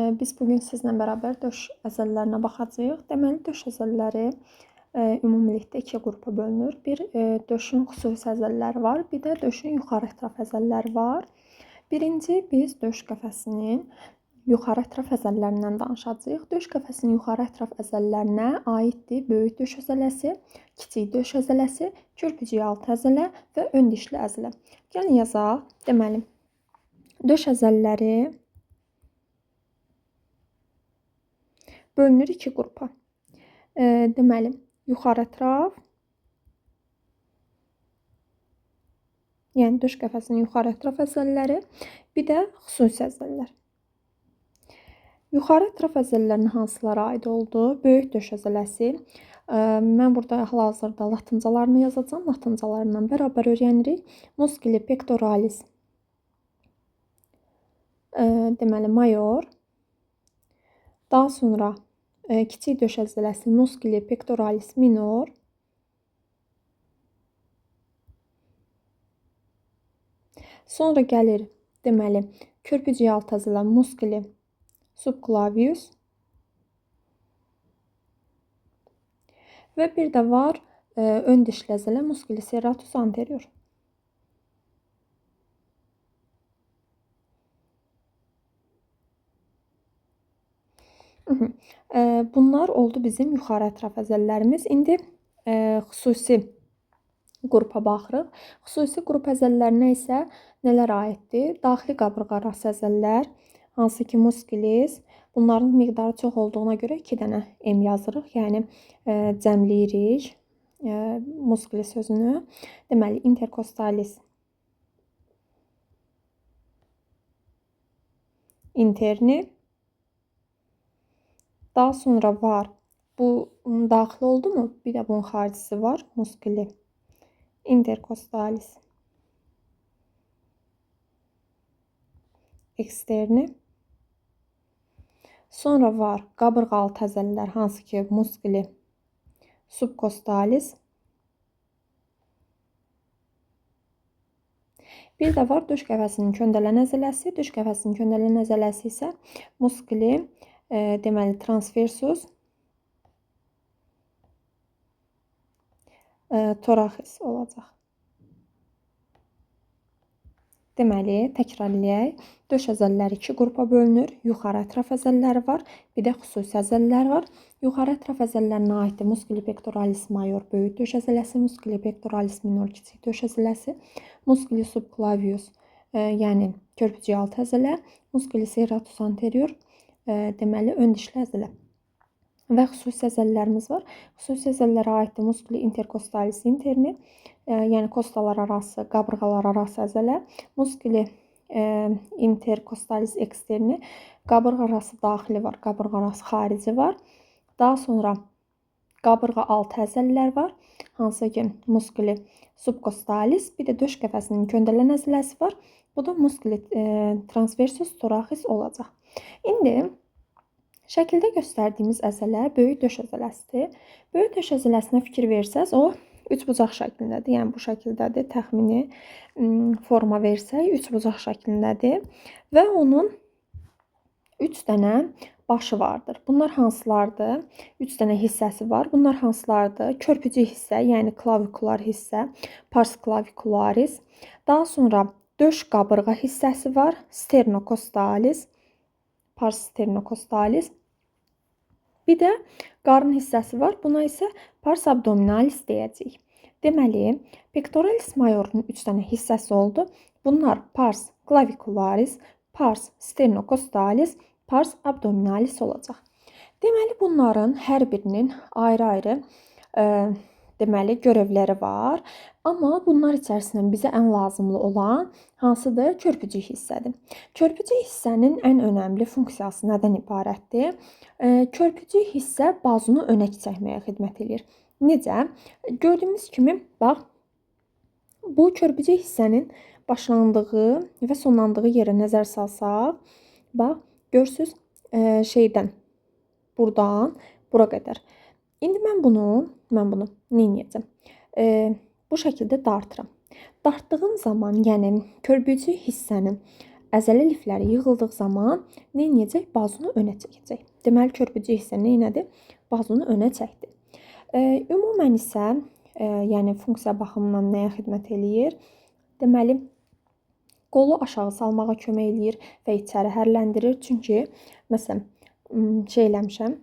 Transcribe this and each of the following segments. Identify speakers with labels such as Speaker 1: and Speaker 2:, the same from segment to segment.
Speaker 1: Biz bugün sizinlə bərabər döş əzələlərinə baxacağıq. Deməli, döş əzələləri ümumilikdə iki qrupa bölünür. Bir döşün xüsusi əzələləri var, bir də döşün yuxarı ətraf əzələləri var. Birinci biz döş qəfəsinin yuxarı ətraf əzələlərindən danışacağıq. Döş qəfəsinin yuxarı ətraf əzələlərinə aiddir böyük döş əzələsi, kiçik döş əzələsi, körpücüyaltı əzələ və ön dişli əzələ. Gəlin yazaq. Deməli, döş əzələləri bölünür iki qrupa. Deməli, yuxarı ətraf, yəni döş qəfəsinin yuxarı ətraf əzələləri, bir də xüsusi əzələlər. Yuxarı ətraf əzələlərin hansılara aid oldu? Böyük döş əzələsi. Mən burada hal-hazırda latıncalarını yazacağam. Latıncalarından bərabər öyrənirik. Musculi pectoralis. Deməli, major. Daha sonra kiçik döş əzələsi musculi pectoralis minor. Sonra gəlir, deməli, körpücüyaltı əzələ musculi subclavius. Və bir də var ön dişli əzələ musculi serratus anterior. Bunlar oldu bizim yuxarı ətraf əzələlərimiz. İndi xüsusi qrupa baxırıq. Xüsusi qrup əzələlərinə isə nələr aiddir? Daxili qabırğa arası əzələlər, hansı ki musculis. Bunların miqdarı çox olduğuna görə 2 dənə M yazırıq. Yəni cəmləyirik musculi sözünü. Deməli, intercostalis interni. Daha sonra var. Bu daxil oldu mu? Bir də bunun xaricisi var. Musculi intercostalis externi. Sonra var qabırğa altı əzələlər, hansı ki musculi subcostalis. Bir də var döş qəfəsinin köndələn əzələsi. Döş qəfəsinin köndələn əzələsi isə musculi deməli transversus thoracis olacaq. Deməli, təkrarlayaq. Döş əzələləri iki qrupa bölünür. Yuxarı ətraf əzələləri var, bir də xüsusi əzələlər var. Yuxarı ətraf əzələlərinə aiddir musculi pectoralis major böyük döş əzələsi, musculi pectoralis minor kiçik döş əzələsi, musculi subclavius yəni körpücüyaltı əzələ, musculi serratus anterior deməli ön dişli əzələ. Və xüsusi əzələlərimiz var. Xüsusi əzələlərə aiddir musculi intercostalis interni, yəni kostalar arası, qabırğalar arası əzələ, musculi intercostalis externi, qabırğa arası daxili var, qabırğa arası xarici var. Daha sonra qabırğa altı əzələlər var, hansı ki musculi subcostalis, bir də döş qəfəsinin köndələn əzələsi var. Bu da musculi transversus thoracis olacaq. İndi şəkildə göstərdiyimiz əzələ böyük döş əzələsidir. Böyük döş əzələsinə fikir versəz, o üçbucaq şəklindədir. Yəni bu şəkildədir. Təxmini forma versək, üçbucaq şəklindədir və onun 3 dənə başı vardır. Bunlar hansılardır? 3 dənə hissəsi var. Bunlar hansılardır? Körpücük hissə, yəni klavikular hissə, pars clavicularis. Daha sonra döş qabırğa hissəsi var, sternocostalis, pars sternocostalis. Bir də qarın hissəsi var. Buna isə pars abdominalis deyəcəyik. Deməli, pectoralis majorun 3 dənə hissəsi oldu. Bunlar pars clavicularis, pars sternocostalis, pars abdominalis olacaq. Deməli, bunların hər birinin ayrı-ayrı deməli görevləri var. Amma bunlar içərisindən bizə ən lazımlı olan hansıdır? Körpücük hissədir. Körpücük hissənin ən önəmli funksiyası nədən ibarətdir? Körpücük hissə bazunu önə çəkməyə xidmət edir. Necə? Gördüyümüz kimi, bax, bu körpücük hissənin başlandığı və sonlandığı yerə nəzər salsaq, bax, görürsüz, buradan bura qədər. İndi mən bunu nə edəcəm? Bu şəkildə dartıram. Dartdığım zaman, yəni körpücük hissənin əzələ lifləri yığıldığı zaman nə edəcək? Bazunu önə çəkəcək. Deməli, körpücük hissə nə etdi? Bazunu önə çəkdi. Ümumən isə, yəni funksiya baxımından nəyə xidmət eləyir? Deməli, qolu aşağı salmağa kömək eləyir və içəri hərləndirir. Çünki, məsələn, şey eləmişəm,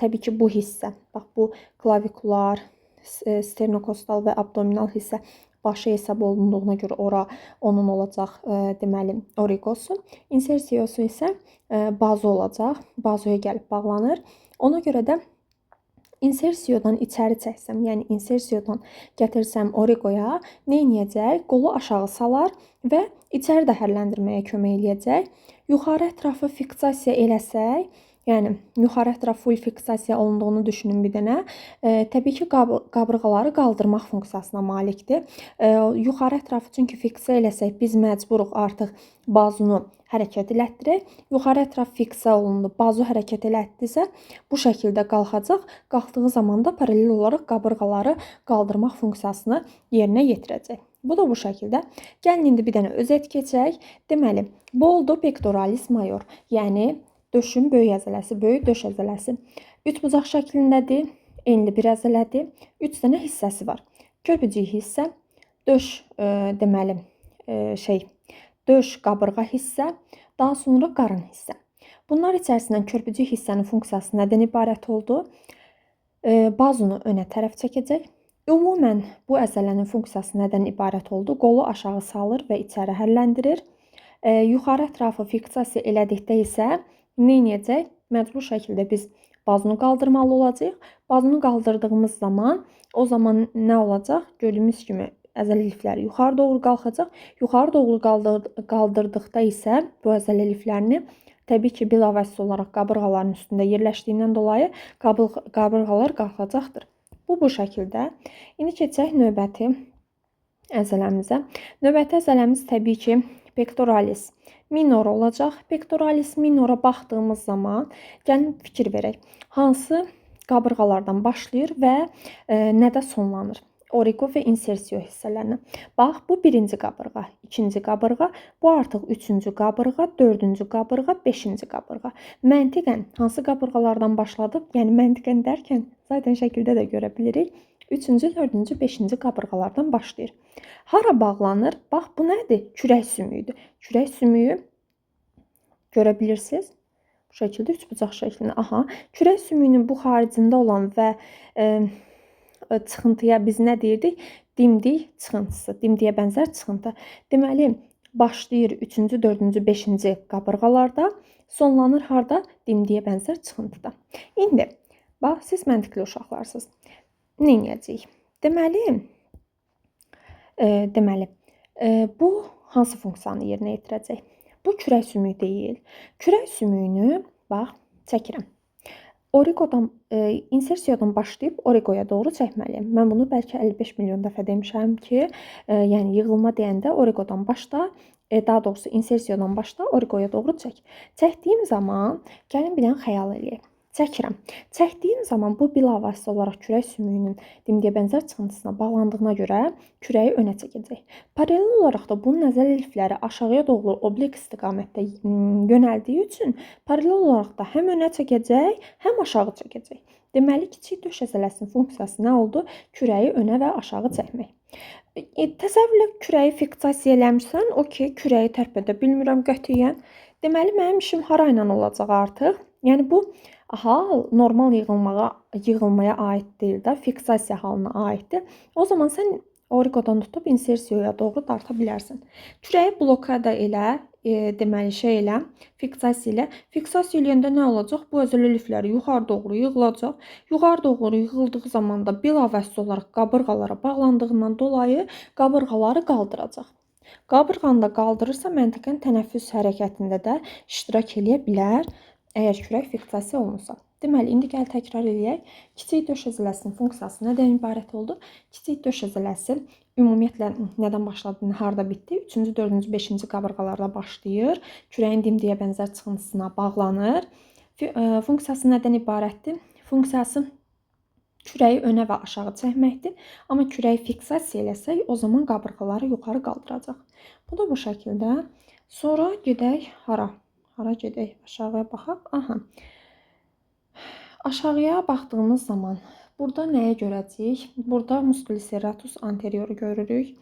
Speaker 1: təbii ki, bu hissə, bax bu klavikular, sternokostal və abdominal hissə başı hesab olunduğuna görə ora onun olacaq, deməli, origosu. Insersiosu isə bazu olacaq. Bazuya gəlib bağlanır. Ona görə də insersiodan içəri çəksəm, yəni insersiodan gətirsəm origoya, nə edəcək? Qolu aşağı salar və içəri də hərləndirməyə kömək eləyəcək. Yuxarı ətrafı fiksasiya eləsək, yəni yuxarı ətraf full fiksasiya olunduğunu düşünün bir dənə. Təbii ki, qabırğaları qaldırmaq funksiyasına malikdir. Yuxarı ətrafı çünki fiksə eləsək, biz məcburuq artıq bazunu hərəkət elətdirək. Yuxarı ətraf fiksə olundu, bazu hərəkət elətdirsə, bu şəkildə qalxacaq. Qalxdığı zaman da paralel olaraq qabırğaları qaldırmaq funksiyasını yerinə yetirəcək. Bu da bu şəkildə. Gəlin indi bir dənə özət keçək. Deməli, bu oldu pectoralis major, yəni döşün böyük əzələsi, böyük döş əzələsi. Üçbucaq şəklindədir, enli bir əzələdir. 3 dənə hissəsi var. Körpücük hissə, döş, deməli, döş qabırğa hissə, daha sonra qarın hissə. Bunlar içərisindən körpücük hissənin funksiyası nədən ibarət oldu? Bazunu önə tərəf çəkəcək. Ümumən bu əzələnin funksiyası nədən ibarət oldu? Qolu aşağı salır və içəri hərləndirir. Yuxarı ətrafı fiksasiya elədikdə isə nə edəcək? Məcbur şəkildə biz bazunu qaldırmalı olacaq. Bazunu qaldırdığımız zaman, o zaman nə olacaq? Gördüyümüz kimi əzələ lifləri yuxarı doğru qalxacaq. Yuxarı doğru qaldırdıqda isə bu əzələ liflərini təbii ki, bilavasitə olaraq qabırğaların üstündə yerləşdiyindən dolayı qabırğalar qalxacaqdır. Bu şəkildə. İndi keçək növbəti əzələmizə. Növbəti əzələmiz təbii ki, pectoralis minor olacaq. Pectoralis minora baxdığımız zaman gəlin fikir verək. Hansı qabırğalardan başlayır və nədə sonlanır? Origo və insersio hissələrinə. Bax, bu birinci qabırğa, ikinci qabırğa, bu artıq üçüncü qabırğa, dördüncü qabırğa, beşinci qabırğa. Məntiqən hansı qabırğalardan başladıq? Yəni məntiqən dərkən zaten şəkildə də görə bilirik. Üçüncü, dördüncü, beşinci qabırğalardan başlayır. Hara bağlanır? Bax, bu nədir? Kürək sümüyüdür. Kürək sümüyü görə bilirsiniz. Bu şəkildə üçbucaq şəklində. Aha, kürək sümüyünün bu xaricində olan və çıxıntıya biz nə deyirdik? Dimdik çıxıntısı, dimdiyə bənzər çıxıntı. Deməli, başlayır 3-cü, 4-cü, 5-ci qabırğalarda, sonlanır harda? Dimdiyə bənzər çıxıntıda. İndi, bax, siz məntiqli uşaqlarsınız. Nə edəcəyik? Deməli, bu hansı funksiyanı yerinə yetirəcək? Bu kürək sümüyü deyil. Kürək sümüyünü, bax, çəkirəm. Origodan, insersiyadan başlayıb origoya doğru çəkməliyəm. Mən bunu bəlkə 55 milyon dəfə demişəm ki, yəni yığılma deyəndə origodan başla, daha doğrusu insersiyadan başla, origoya doğru çək. Çəkdiyim zaman, gəlin bir dənə xəyal eləyək. Çəkirəm. Çəkdiyim zaman bu bilavasitə olaraq kürək sümüyünün dimdiyə bənzər çıxıntısına bağlandığına görə kürəyi önə çəkəcək. Paralel olaraq da bunun əzələ lifləri aşağıya doğru oblik istiqamətdə yönəldiyi üçün paralel olaraq da həm önə çəkəcək, həm aşağı çəkəcək. Deməli, kiçik döş əzələsinin funksiyası nə oldu? Kürəyi önə və aşağı çəkmək. Təsəvvürlə kürəyi fiksasiya eləmişsən, okey, kürəyi tərpədə bilmirəm qətiyyən. Deməli, mənim işim harayla olacaq artıq? Yəni, bu hal normal yığılmaya aid deyil də, fiksasiya halına aiddir. O zaman sən origodan tutub insersiyaya doğru darta bilərsən. Kürəyi blokada elə, deməli elə, fiksasiya elə. Fiksasiya eləyəndə nə olacaq? Bu əzələ lifləri yuxarı doğru yığılacaq. Yuxarı doğru yığıldığı zaman da bilavasitə olaraq qabırğalara bağlandığından dolayı qabırğaları qaldıracaq. Qabırğanı da qaldırırsa məntiqən tənəffüs hərəkətində də iştirak eləyə bilər, əgər kürək fiksasiya olunursa. Deməli, indi gəl təkrar eləyək. Kiçik döş əzələsinin funksiyası nədən ibarət oldu? Kiçik döş əzələsi ümumiyyətlə nədən başladı, harda bitdi? 3-cü, 4-cü, 5-ci qabırğalarda başlayır. Kürəyin dimdiyə bənzər çıxıntısına bağlanır. Funksiyası nədən ibarətdir? Funksiyası kürəyi önə və aşağı çəkməkdir. Amma kürəyi fiksasiya eləsək, o zaman qabırğaları yuxarı qaldıracaq. Bu da bu şəkildə. Sonra gedək hara? Hara gedək? Aşağıya baxaq. Aha. Aşağıya baxdığımız zaman burada nəyi görəcəyik? Burada musculus serratus anterioru görürük.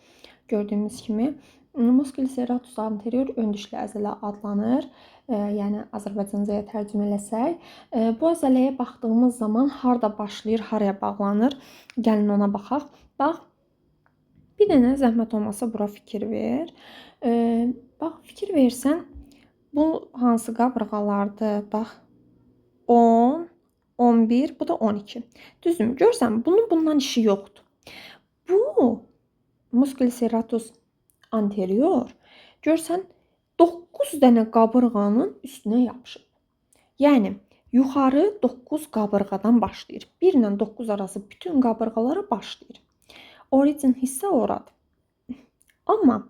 Speaker 1: Gördüyümüz kimi musculus serratus anterior ön dişli əzələ adlanır. Yəni Azərbaycancaya tərcümə eləsək, bu əzələyə baxdığımız zaman harda başlayır, haraya bağlanır? Gəlin ona baxaq. Bax, bir dənə zəhmət olmasa bura fikir ver. Bax, fikir versən, bu hansı qabırğalardır? Bax, 10, 11, bu da 12. Düzdürmü? Görsən, bunun bundan işi yoxdur. Bu musculus serratus anterior görsən 9 dənə qabırğanın üstünə yapışıb. Yəni yuxarı 9 qabırğadan başlayır. 1 ilə 9 arası bütün qabırğalara başlayır. Origin hissə oradır. Amma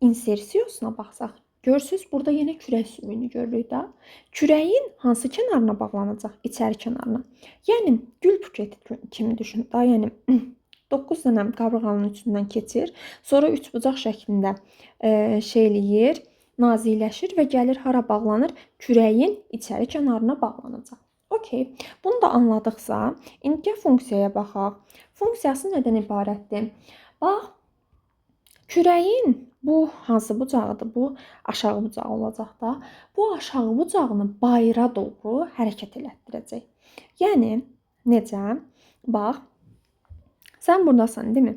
Speaker 1: insersiyosuna baxsaq, görürsüz burada yenə kürək sümüyünü görürük də. Kürəyin hansı kənarına bağlanacaq? İçəri kənarına. Yəni gül buketi kimi düşün da. Yəni 9 dənə qabırğanın üstündən keçir. Sonra üçbucaq şəklində şey eləyir, nazikləşir və gəlir hara bağlanır? Kürəyin içəri kənarına bağlanacaq. Okay. Bunu da anladıqsa, indi funksiyaya baxaq. Funksiyası nədən ibarətdir? Bax, kürəyin bu hansı bucağıdır? Bu aşağı bucağı olacaq da. Bu aşağı bucağını bayıra doğru hərəkət elətdirəcək. Yəni necə? Bax, sən buradasan, değil mi?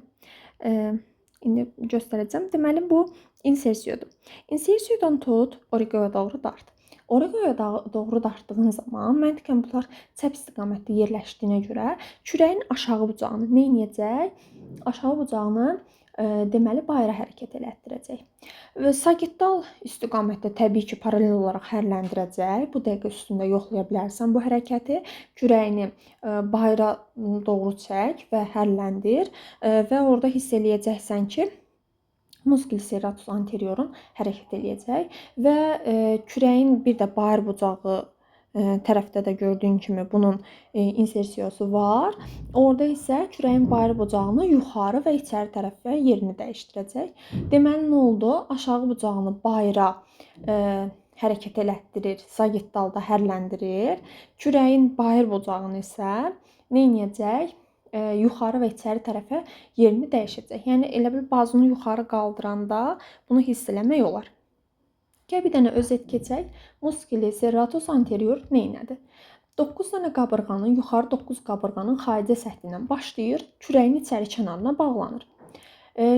Speaker 1: İndi göstərəcəm. Deməli bu insersiyodur. Insersiyodan tut, origoya doğru dart. Origoya doğru dartdığın zaman məntiqən bunlar çəp istiqamətdə yerləşdiyinə görə kürəyin aşağı bucağını nə edəcək? Aşağı bucağını deməli bayıra hərəkət elətdirəcək. Və sagittal istiqamətdə təbii ki, paralel olaraq hərləndirəcək. Bu dəqiqə üstündə yoxlaya bilərsən bu hərəkəti. Kürəyini bayıra doğru çək və hərləndir və orada hiss eləyəcəksən ki, musculus serratus anteriorun hərəkət eləyəcək və kürəyin bir də bayır bucağı tərəfdə də gördüyün kimi bunun insersiyosu var. Orada isə kürəyin bayır bucağını yuxarı və içəri tərəfə yerini dəyişdirəcək. Deməli nə oldu? Aşağı bucağını bayıra hərəkət elətdirir, sagittalda hərləndirir. Kürəyin bayır bucağını isə nə edəcək? Yuxarı və içəri tərəfə yerini dəyişəcək. Yəni elə bil bazını yuxarı qaldıranda bunu hiss eləmək olar. Gəl bir dənə özet keçək. Musculus serratus anterior neynədir? 9 dənə qabırğanın, yuxarı 9 qabırğanın xaricə səthindən başlayır, kürəyin içəri kənarına bağlanır.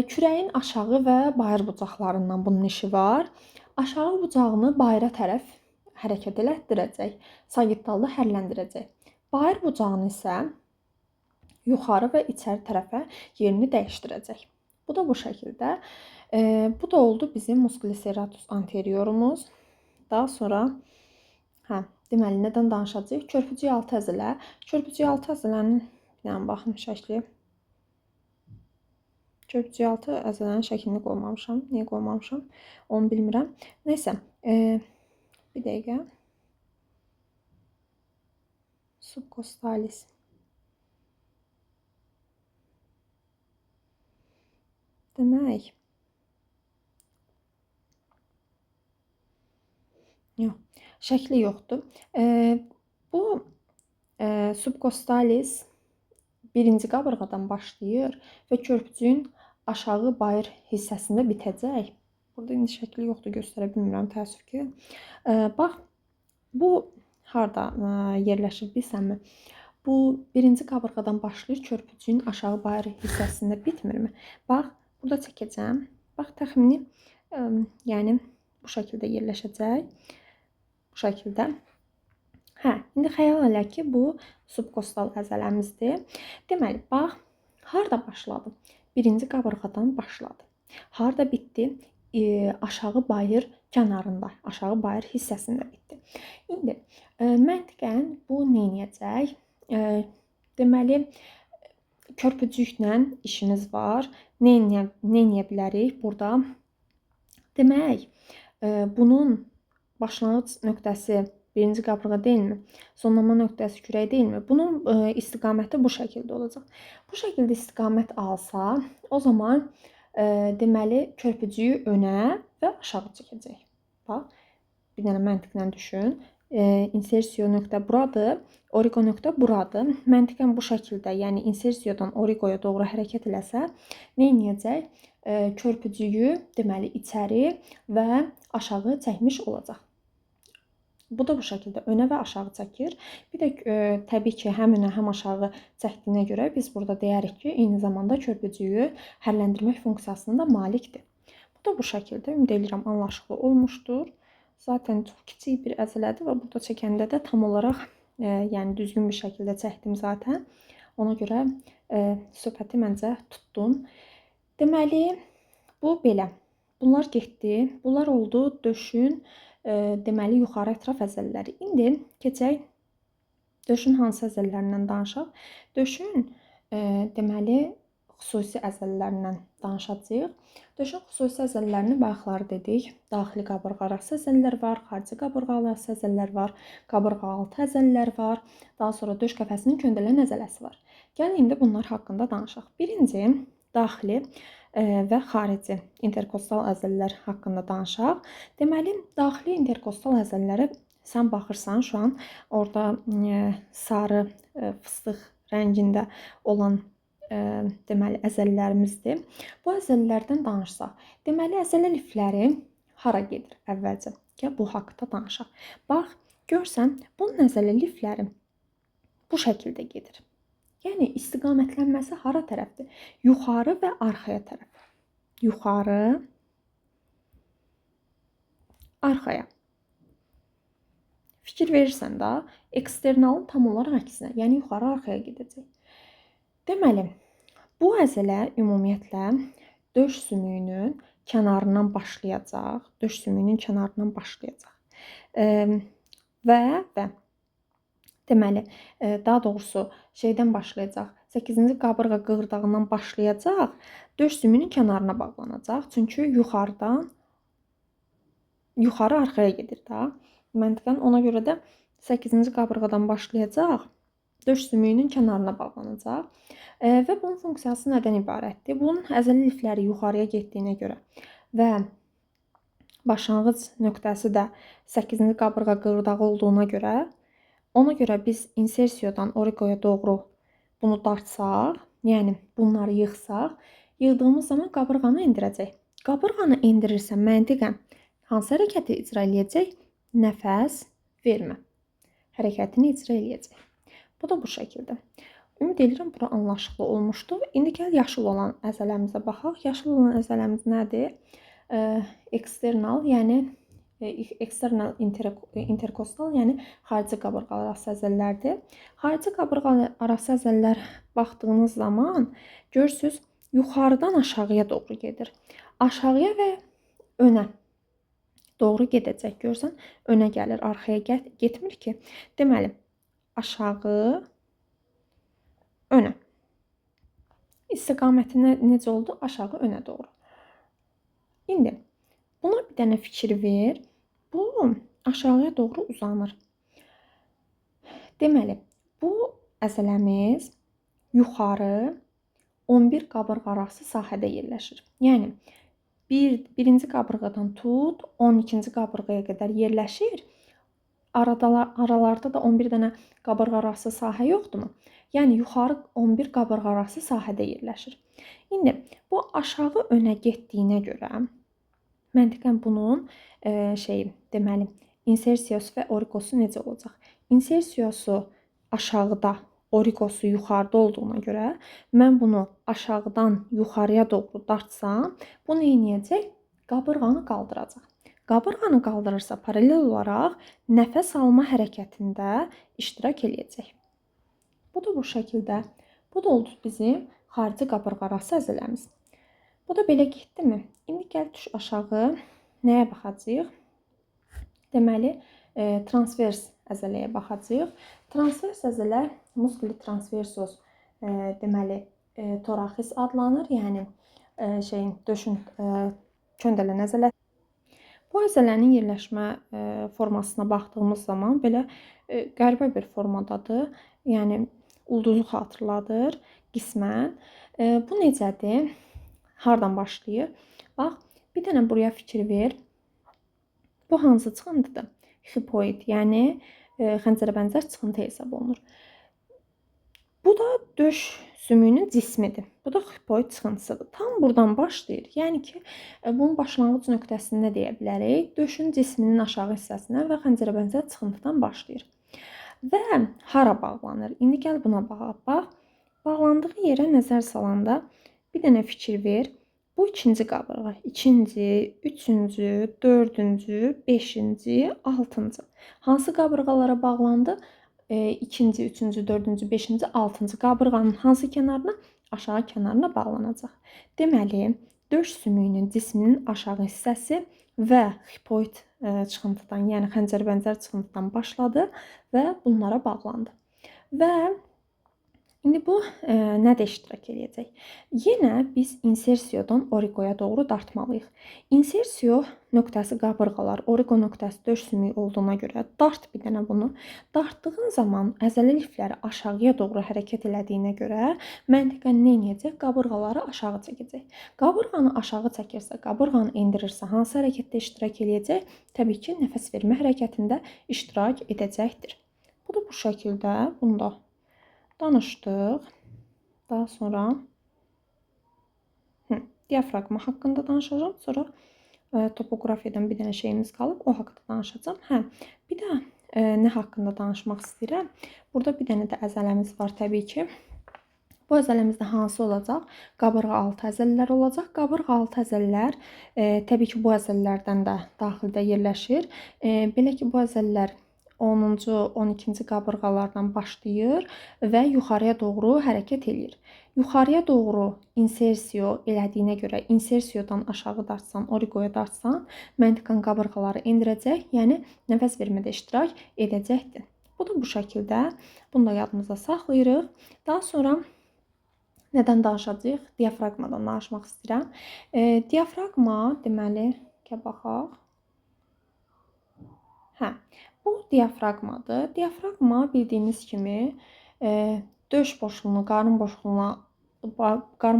Speaker 1: Kürəyin aşağı və bayır bucaqlarından bunun işi var. Aşağı bucağını bayıra tərəf hərəkət elətdirəcək, sagittalda hərləndirəcək. Bayır bucağını isə yuxarı və içəri tərəfə yerini dəyişdirəcək. Bu da bu şəkildə. Bu da oldu bizim musculus serratus anteriorumuz. Daha sonra deməli nədən danışacağıq? Körpücüyaltı əzələ. Körpücüyaltı əzələnin bir dənə baxın şəkli. Körpücüyaltı əzələnin şəklini qoymamışam. Niyə qoymamışam? Onu bilmirəm. Nəysə, bir dəqiqə. Subcostalis. Demək. Yox, şəkli yoxdur. Bu subcostalis birinci qabırğadan başlayır və körpücüyün aşağı bayır hissəsində bitəcək. Burada indi şəkli yoxdur, göstərə bilmirəm, təəssüf ki. Bax, bu harda yerləşir bilsənmi? Bu birinci qabırğadan başlayır, körpücüyün aşağı bayır hissəsində bitmirmi? Bax, burada çəkəcəm. Bax, təxmini yəni bu şəkildə yerləşəcək. Bu şəkildə. İndi xəyal elə ki, bu subkostal əzələmizdir. Deməli, bax, harda başladı? Birinci qabırğadan başladı. Harda bitdi? Aşağı bayır kənarında, aşağı bayır hissəsində bitdi. İndi məntiqən bu nə edəcək? Deməli, körpücüklə işimiz var. Nə edə bilərik burada? Demək, bunun başlanğıc nöqtəsi birinci qabırğa deyilmi? Sonlama nöqtəsi kürək deyilmi? Bunun istiqaməti bu şəkildə olacaq. Bu şəkildə istiqamət alsa, o zaman deməli körpücüyü önə, və aşağı çəkəcək. Bax, bir dənə məntiqlə düşün. İnsersiyo nöqtə buradır, oriqo nöqtə buradır. Məntiqən bu şəkildə, yəni insersiyodan oriqoya doğru hərəkət eləsə, nə edəcək? Körpücüyü deməli içəri və aşağı çəkmiş olacaq. Bu da bu şəkildə önə və aşağı çəkir. Bir də təbii ki, həm önə, həm aşağı çəkdiyinə görə biz burada deyərik ki, eyni zamanda körpücüyü hərləndirmək funksiyasına da malikdir. Bu da bu şəkildə, ümid edirəm anlaşıqlı olmuşdur. Zaten çox kiçik bir əzələdir və burada çəkəndə də tam olaraq yəni düzgün bir şəkildə çəkdim zaten. Ona görə söhbəti məncə tutdum. Deməli, bu belə. Bunlar getdi. Bunlar oldu döşün deməli yuxarı ətraf əzələləri. İndi keçək döşün hansı əzələlərindən danışaq? Döşün deməli xüsusi əzələlərindən danışacağıq. Döşün xüsusi əzələlərini bayaqları dedik. Daxili qabırğa arası əzələlər var, xarici qabırğa arası əzələlər var, qabırğa altı əzələlər var. Daha sonra döş qəfəsinin köndələn əzələsi var. Gəlin indi bunlar haqqında danışaq. Birinci, daxili və xarici interkostal əzələlər haqqında danışaq. Deməli, daxili interkostal əzələləri sən baxırsan şu an orada sarı fıstıq rəngində olan deməli əzələlərimizdir. Bu əzələlərdən danışsaq, deməli əzələ lifləri hara gedir əvvəlcə? Gəl bu haqqda danışaq. Bax, görsən, bunun əzələ lifləri bu şəkildə gedir. Yəni istiqamətlənməsi hara tərəfdir? Yuxarı və arxaya tərəf. Yuxarı, arxaya. Fikir verirsən də, eksternalın tam olaraq əksinə, yəni yuxarı arxaya gedəcək. Deməli, bu əzələ ümumiyyətlə döş sümüyünün kənarından başlayacaq. Döş sümüyünün kənarından başlayacaq. Və deməli, daha doğrusu şeydən başlayacaq. 8-ci qabırğa qığırdağından başlayacaq. Döş sümüyünün kənarına bağlanacaq. Çünki yuxarıdan yuxarı arxaya gedir də. Məntiqən ona görə də 8-ci qabırğadan başlayacaq. Döş sümüyünün kənarına bağlanacaq. Və bunun funksiyası nədən ibarətdir? Bunun əzələ lifləri yuxarıya getdiyinə görə və başlanğıc nöqtəsi də 8-ci qabırğa qığırdağı olduğuna görə, ona görə biz insersiyodan oriqoya doğru bunu dartsaq, yəni bunları yığsaq, yığdığımız zaman qabırğanı endirəcək. Qabırğanı endirirsə məntiqən hansı hərəkəti icra eləyəcək? Nəfəs vermə hərəkətini icra eləyəcək. Bu da bu şəkildə. Ümid edirəm bura anlaşıqlı olmuşdur. İndi gəl yaşıl olan əzələmizə baxaq. Yaşıl olan əzələmiz nədir? Eksternal, yəni eksternal interkostal, yəni xarici qabırğa arası əzələlərdir. Xarici qabırğa arası əzələlər baxdığınız zaman görürsüz, yuxarıdan aşağıya doğru gedir. Aşağıya və önə doğru gedəcək. Görsən, önə gəlir, arxaya getmir ki. Deməli, aşağı, önə. İstiqaməti necə oldu? Aşağı, önə doğru. İndi buna bir dənə fikir ver. Bu aşağıya doğru uzanır. Deməli, bu əzələmiz yuxarı 11 qabırğa arası sahədə yerləşir. Yəni, birinci qabırğadan tut, 12-ci qabırğaya qədər yerləşir. Aralarda da 11 dənə qabırğa arası sahə yoxdurmu? Yəni, yuxarı 11 qabırğa arası sahədə yerləşir. İndi, bu aşağı önə getdiyinə görə, məntiqən bunun deməli, insersiyosu və oriqosu necə olacaq? İnsersiyosu aşağıda, oriqosu yuxarıda olduğuna görə, mən bunu aşağıdan yuxarıya doğru dartsam, bu nə edəcək? Qabırğanı qaldıracaq. Qabırğanı qaldırırsa paralel olaraq nəfəs alma hərəkətində iştirak eləyəcək. Bu da bu şəkildə. Bu da oldu bizim xarici qabırğa arası əzələmiz. Bu da belə getdimi? İndi gəl düş aşağı. Nəyə baxacağıq? Deməli, transvers əzələyə baxacağıq. Transvers əzələ muskuli transversus deməli toraxis adlanır. Yəni döşün köndələn əzələsi. Bu əzələnin yerləşmə formasına baxdığımız zaman belə qəribə bir formadadır. Yəni ulduzu xatırladır qismən. Bu necədir? Hardan başlayır? Bax, Bir dənə buraya fikir ver. Bu hansı çıxıntıdır? Xipoid, yəni xəncərə bənzər çıxıntı hesab olunur. Bu da döş sümüyünün cismidir. Bu da xipoid çıxıntısıdır. Tam buradan başlayır. Yəni ki, bunun başlanğıc nöqtəsini nə deyə bilərik? Döşün cisminin aşağı hissəsinə və xəncərə bənzər çıxıntıdan başlayır. Və hara bağlanır? İndi gəl buna bax. Bağlandığı yerə nəzər salanda bir dənə fikir ver. Bu ikinci qabırğa, ikinci, üçüncü, dördüncü, beşinci, altıncı. Hansı qabırğalara bağlandı? İkinci, üçüncü, dördüncü, beşinci, altıncı qabırğanın hansı kənarına? Aşağı kənarına bağlanacaq. Deməli, döş sümüyünün cisminin aşağı hissəsi və xipoid çıxıntıdan, yəni xəncər bənzər çıxıntıdan başladı və bunlara bağlandı. Və indi bu nədə iştirak edəcək? Yenə biz insersiyadan oriqoya doğru dartmalıyıq. Insersiyo nöqtəsi qabırğalar, oriqo nöqtəsi döş sümüyü olduğuna görə dart bir dənə bunu. Dartdığın zaman əzələ lifləri aşağıya doğru hərəkət elədiyinə görə məntiqən nə edəcək? Qabırğaları aşağı çəkəcək. Qabırğanı aşağı çəkirsə, qabırğanı endirirsə hansı hərəkətdə iştirak edəcək? Təbii ki, nəfəs vermə hərəkətində iştirak edəcəkdir. Bu da bu şəkildə, bunda danışdıq. Daha sonra diafraqma haqqında danışacağam. Sonra topoqrafiyadan bir dənə şeyimiz qalıb. O haqqında danışacağam. Bir də nə haqqında danışmaq istəyirəm? Burada bir dənə də əzələmiz var təbii ki. Bu əzələmizdə hansı olacaq? Qabırğa altı əzələlər olacaq. Qabırğa altı əzələlər təbii ki, bu əzələlərdən də daxildə yerləşir. Belə ki, bu əzələlər 10-cu, 12-ci qabırğalardan başlayır və yuxarıya doğru hərəkət eləyir. Yuxarıya doğru insersiyo elədiyinə görə insersiyodan aşağı dartsan, oriqoya dartsan, məntiqən qabırğaları endirəcək, yəni nəfəs vermədə iştirak edəcəkdir. Bu da bu şəkildə. Bunu da yadımızda saxlayırıq. Daha sonra nədən danışacağıq? Diafraqmadan danışmaq istəyirəm. Diafraqma deməli, baxaq. Bu diafraqmadır. Diafraqma bildiyimiz kimi döş boşluğunu qarın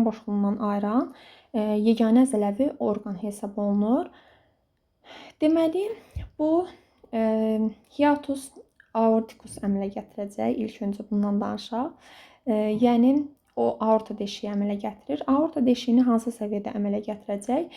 Speaker 1: boşluğundan ayıran yeganə əzələvi orqan hesab olunur. Deməli, bu hiatus aortikus əmələ gətirəcək. İlk öncə bundan danışaq. Yəni o aorta deşiyi əmələ gətirir. Aorta deşiyini hansı səviyyədə əmələ gətirəcək?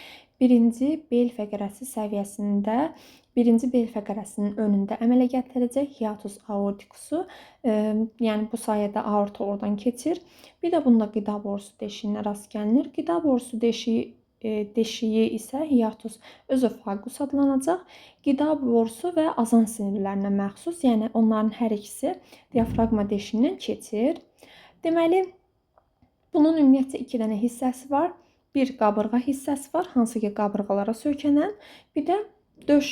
Speaker 1: Birinci bel fəqərəsi səviyyəsində, birinci bel fəqərəsinin önündə əmələ gətirəcək hiatus aortikusu. Yəni bu sayədə aorta oradan keçir. Bir də bunda qida borusu deşiyinə rast gəlinir. Qida borusu deşiyi isə hiatus özofagus adlanacaq. Qida borusu və azan sinirlərinə məxsus, yəni onların hər ikisi diafraqma deşiyindən keçir. Deməli, bunun ümumiyyətcə 2 dənə hissəsi var. Bir qabırğa hissəsi var, hansı ki qabırğalara söykənən. Bir də döş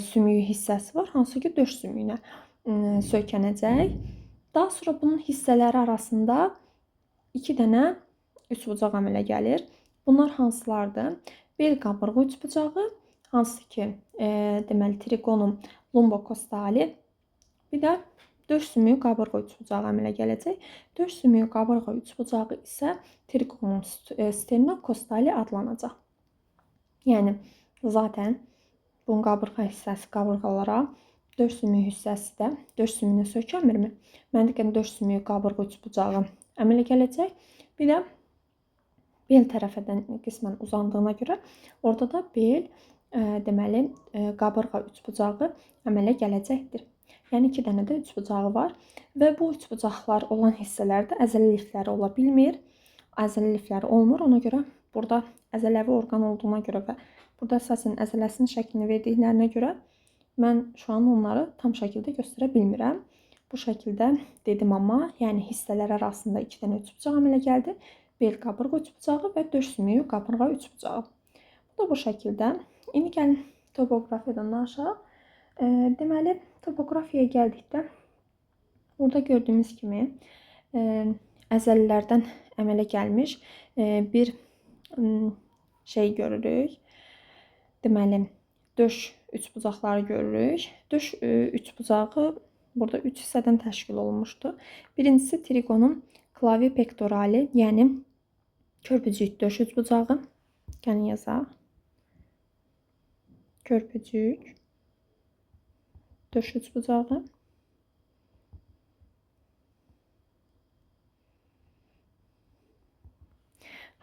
Speaker 1: sümüyü hissəsi var, hansı ki döş sümüyünə söykənəcək. Daha sonra bunun hissələri arasında 2 dənə üçbucaq əmələ gəlir. Bunlar hansılardır? Bel qabırğa üçbucağı, hansı ki deməli trigonum lumbokostali. Bir də döş sümüyü qabırğa üçbucağı əmələ gələcək. Döş sümüyü qabırğa üçbucağı isə trigonum sternokostali adlanacaq. Yəni zaten bunun qabırğa hissəsi qabırğalara, döş sümüyü hissəsi də döş sümüyünə söykənmirmi? Məntiqən döş sümüyü qabırğa üçbucağı əmələ gələcək. Bir də bel tərəfədən qismən uzandığına görə orada da bel deməli qabırğa üçbucağı əmələ gələcəkdir. Yəni 2 dənə də üçbucağı var və bu üçbucaqlar olan hissələrdə əzələ lifləri ola bilmir. Əzələ lifləri olmur. Ona görə burada əzələvi orqan olduğuna görə və burada əsasən əzələsinin şəklini verdiklərinə görə mən şu an onları tam şəkildə göstərə bilmirəm. Bu şəkildə dedim amma, yəni hissələr arasında 2 dənə üçbucaq əmələ gəldi. Bel qabırğa üçbucağı və döş sümüyü qabırğa üçbucağı. Bu da bu şəkildə. İndi gəlin topoqrafiyadan danışaq. Deməli, topoqrafiyaya gəldikdə burada gördüyümüz kimi əzələlərdən əmələ gəlmiş bir şey görürük. Deməli, döş üçbucaqları görürük. Döş üçbucağı burada 3 hissədən təşkil olunmuşdur. Birincisi trigonum clavi pectorali, yəni körpücük döş üçbucağı. Gəlin yazaq. körpücük, döş üçbucağı,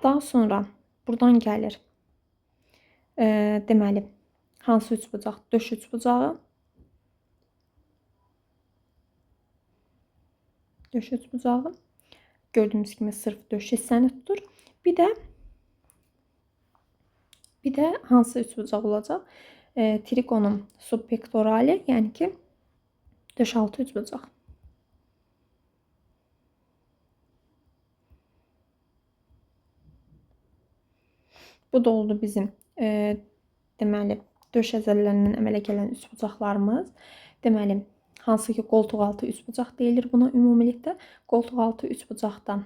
Speaker 1: daha sonra buradan gəlir deməli hansı üçbucaq? Döş üçbucağı, döş üçbucağı. Gördüğünüz kimi sırf döş hissəni tutur. Bir də hansı üçbucaq olacaq? Trikonum subpektorali, yəni ki döş altı üçbucaq. Bu da oldu bizim deməli döş əzələlərindən əmələ gələn üçbucaqlarımız. Deməli hansı ki qoltuqaltı üçbucaq deyilir buna ümumilikdə. Qoltuqaltı üçbucaqdan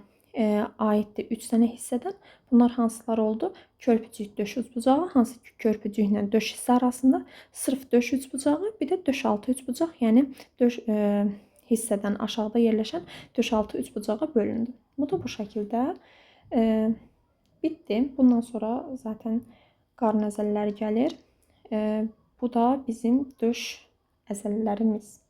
Speaker 1: aiddir 3 dənə hissədən. Bunlar hansılar oldu? Körpücük döş üçbucağı, hansı ki körpücüklə döş hissə arasında sırf döş üçbucağı, bir də döş altı üçbucaq, yəni döş hissədən aşağıda yerləşən döş altı üçbucağa bölündü. Bu da bu şəkildə bitti. Bundan sonra zaten qarın əzələləri gəlir. Bu da bizim döş əzələlərimiz.